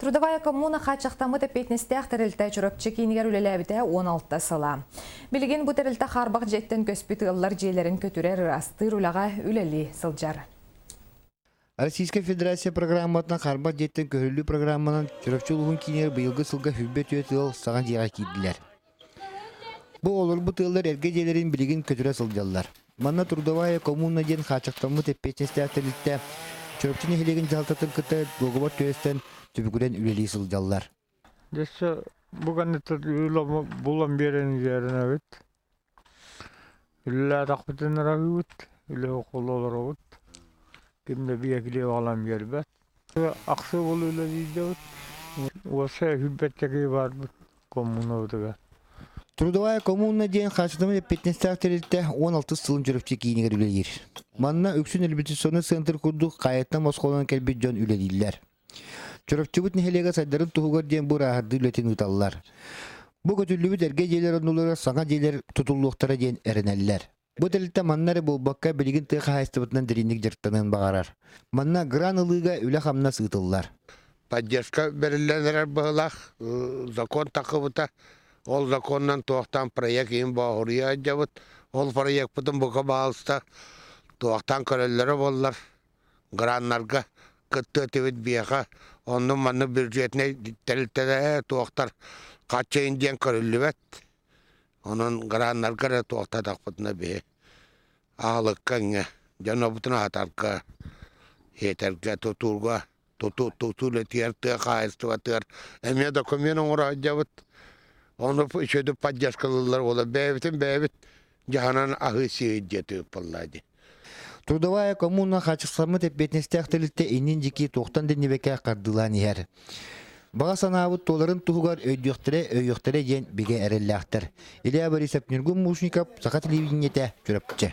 Трудовая коммуна хачақтамы тәпетнестәқ тәрілті чүрөпчі кейінігер үлеләбіті 16 сала. Білген бұ тәрілті қарбақ жеттен көспіті ұллар жейлерін көтірер астыр ұлаға үлелі сылжар. Российская Федерация программатына қарбақ жеттен көрілі программанан чүрөпчі ұлығын кейінер бұйылғы сылға хүббет өтіл саған жеға кейділер. Бұл олар бұ тылдар әрге жейлерін білген көтірі сылжалар. Манна трудовая коммуна ден хачақтамы тәпетнестәқ тәрілті чүрөпчіні хелеген жалтатын күті доғыбар төестен түбігірен үлелі сылжалар. Десе бұған бұлан берен жеріне өт. Үлі атақпытын рағы өт. Үлі оқылылар өт. Кімді бейекілі алам ербәт. Ақсы бұл үлі дейді өт. Осы хүббеттегі бар бұд коммуна өтігі. Трудовая коммуна ден хачықтамы тәпетнестәқ тәрілті 16 сылын чүрөпчі кейінігер үлелер. Манна өксін репетиционный центр күрдік қайеттан Москвадан кәлбет жон үлелейлер. Чүрөпчүбүт нехелеге сайдарын туһугар диэн бур ахарды үлетин ыталлар. Бу көтүлүбүт эрге жейлер онулары саңа жейлер тутуллуктара диэн эренеллер. Бу делилте маннары болбакка билигин тыга хайстыбытынан деринник жырттанын багарар. Манна гран ылыга үле хамна сыытыллар. Поддержка берилер быылах закон такыбыта. Ол законнан туактан проект ин багырыя жабыт. Ол проект бутун буга баалыста туактан көрөллөрү боллар. Граннарга кытты тевит бияга onun manı bürcetine teltede tuğtar kaçça indiyen körüllüvet. Onun granlar kara tuğta takpıtına bir ağlık kange. Canabutuna atarka yeterke tuturga tutule tiyertı kayıstı vatır. Emiye de komyonun uğrayacağıt. Onu şöyle padyaşkalılar ola beyvit cahanan ahı siyeceti palladı. Трудовая коммуна хачықсамы тәпетнестәқ тәлітті енен жеке тоқтан денебеке қардылан ер. Баға санабыт толарын туғығар өйдіқтірі ен беге әрелләқтір. Илия Борисов Нұргүн Мушников, Сақа телевидениеті, Чүрөпчі.